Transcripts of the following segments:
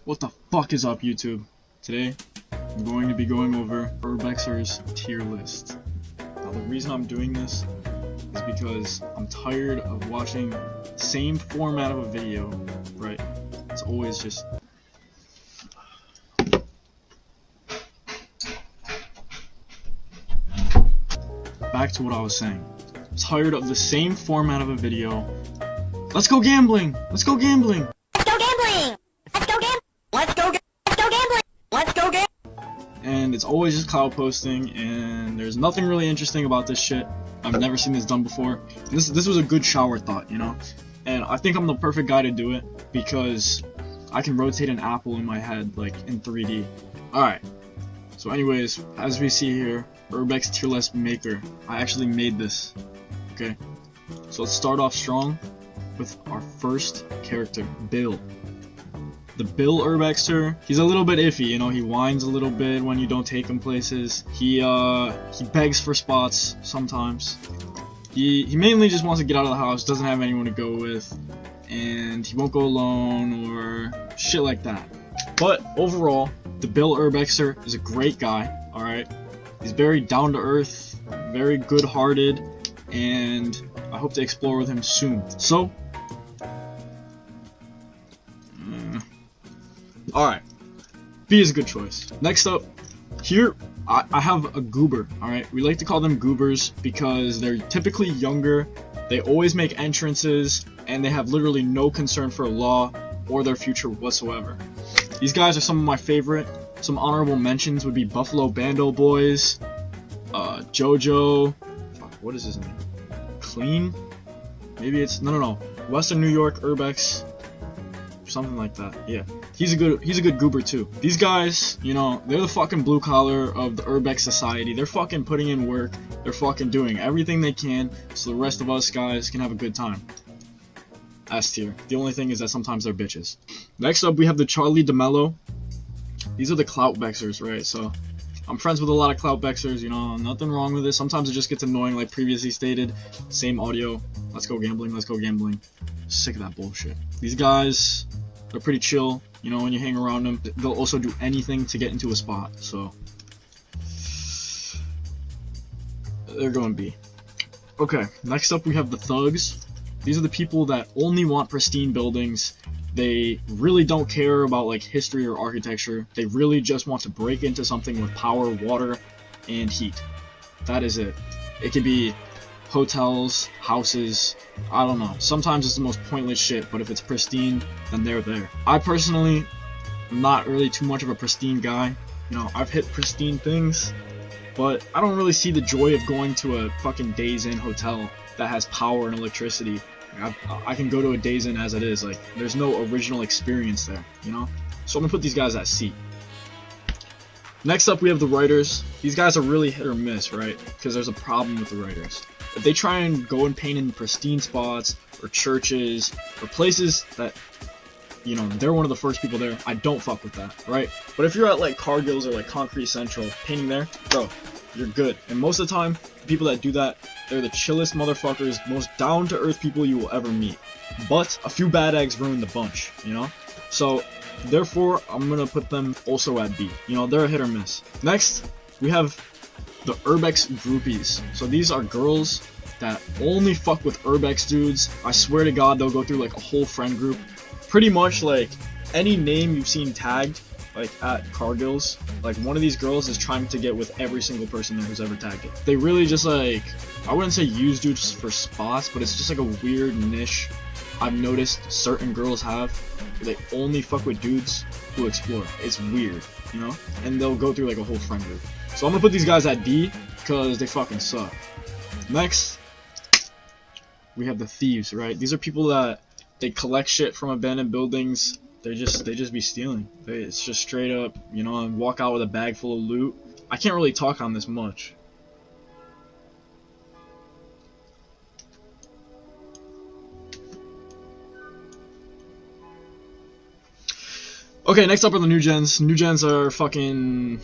What the fuck is up, YouTube? Today, I'm going to be going over urbexer's tier list. Now, the reason I'm doing this is because I'm tired of watching the same format of a video, right? It's always just... Back to what I was saying. I'm tired of the same format of a video. Let's go gambling! Let's go gambling! And it's always just clout posting, and there's nothing really interesting about this shit. I've never seen this done before. This was a good shower thought, you know? And I think I'm the perfect guy to do it, because I can rotate an apple in my head, like, in 3D. Alright. So anyways, as we see here, urbex tier list maker. I actually made this. Okay? So let's start off strong with our first character, Bill. The Bill urbexer, he's a little bit iffy, you know, he whines a little bit when you don't take him places. He begs for spots sometimes. He mainly just wants to get out of the house, doesn't have anyone to go with, and he won't go alone or shit like that. But overall, the Bill urbexer is a great guy, alright? He's very down to earth, very good hearted, and I hope to explore with him soon. So, alright, B is a good choice. Next up, here I have a goober, alright? We like to call them goobers because they're typically younger, they always make entrances, and they have literally no concern for law or their future whatsoever. These guys are some of my favorite. Some honorable mentions would be Buffalo Bando Boys, Jojo, fuck, what is his name? Clean? Maybe it's, no, Western New York Urbex, something like that, yeah. He's a good goober too. These guys, you know, they're the fucking blue collar of the urbex society. They're fucking putting in work. They're fucking doing everything they can so the rest of us guys can have a good time. S tier. The only thing is that sometimes they're bitches. Next up, we have the Charlie DeMello. These are the clout bexers, right? So I'm friends with a lot of clout bexers, you know, nothing wrong with it. Sometimes it just gets annoying, like previously stated. Same audio. Let's go gambling, let's go gambling. Sick of that bullshit. These guys, they're pretty chill. You know, when you hang around them, they'll also do anything to get into a spot, so they're going B. Okay, next up we have the thugs. These are the people that only want pristine buildings. They really don't care about like history or architecture. They really just want to break into something with power, water, and heat. That is it. It could be hotels, houses, I don't know. Sometimes it's the most pointless shit, but if it's pristine, then they're there. I personally am not really too much of a pristine guy. You know, I've hit pristine things, but I don't really see the joy of going to a fucking Days Inn hotel that has power and electricity. I can go to a Days Inn as it is, like, there's no original experience there, you know? So I'm gonna put these guys at C. Next up, we have the writers. These guys are really hit or miss, right? Because there's a problem with the writers. If they try and go and paint in pristine spots, or churches, or places that, you know, they're one of the first people there, I don't fuck with that, right? But if you're at, like, Cargill's or, like, Concrete Central, painting there, bro, you're good. And most of the time, the people that do that, they're the chillest motherfuckers, most down-to-earth people you will ever meet. But a few bad eggs ruin the bunch, you know? So, therefore, I'm gonna put them also at B. You know, they're a hit or miss. Next, we have the urbex groupies. So these are girls that only fuck with urbex dudes. I swear to God, they'll go through like a whole friend group. Pretty much like any name you've seen tagged, like at Cargill's, like one of these girls is trying to get with every single person there who's ever tagged it. They really just like, I wouldn't say use dudes for spots, but it's just like a weird niche I've noticed certain girls have. They only fuck with dudes who explore. It's weird, you know? And they'll go through like a whole friend group. So I'm gonna put these guys at D because they fucking suck. Next, we have the thieves, right? These are people that they collect shit from abandoned buildings. They just be stealing. It's just straight up, you know, and walk out with a bag full of loot. I can't really talk on this much. Okay, next up are the new gens. New gens are fucking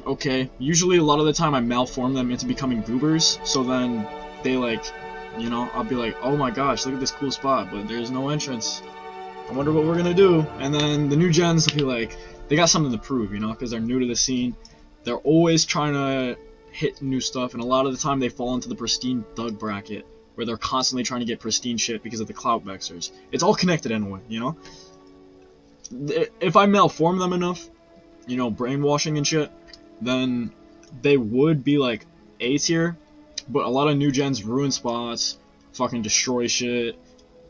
okay. Usually a lot of the time I malform them into becoming goobers, so then they like, you know, I'll be like, oh my gosh, look at this cool spot, but there's no entrance. I wonder what we're gonna do. And then the new gens will be like, they got something to prove, you know, because they're new to the scene. They're always trying to hit new stuff, and a lot of the time they fall into the pristine thug bracket, where they're constantly trying to get pristine shit because of the clout vexers. It's all connected anyway, you know? If I malform them enough, you know, brainwashing and shit, then they would be like A tier, but a lot of new gens ruin spots, fucking destroy shit,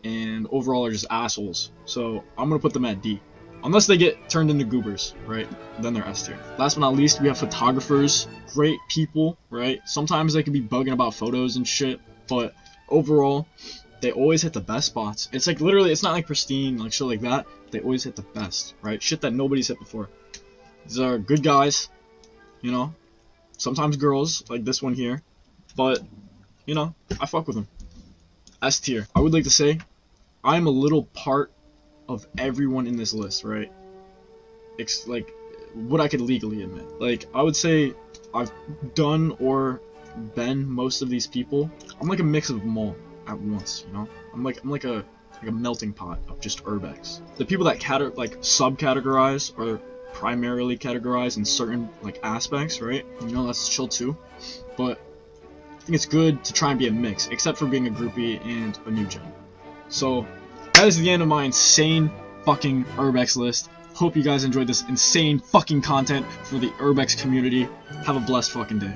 and overall are just assholes. So I'm gonna put them at D. Unless they get turned into goobers, right? Then they're S tier. Last but not least, we have photographers. Great people, right? Sometimes they can be bugging about photos and shit, but overall, they always hit the best spots. It's like literally, it's not like pristine, like shit like that. They always hit the best, right? Shit that nobody's hit before. These are good guys, you know? Sometimes girls, like this one here. But, you know, I fuck with them. S tier. I would like to say, I'm a little part of everyone in this list, right? It's like what I could legally admit. Like, I would say I've done or been most of these people. I'm like a mix of them all at once, you know? I'm like a melting pot of just urbex. The people that subcategorize or primarily categorize in certain like aspects, right? You know, that's chill too. But I think it's good to try and be a mix, except for being a groupie and a new gen. So that is the end of my insane fucking urbex list. Hope you guys enjoyed this insane fucking content for the urbex community. Have a blessed fucking day.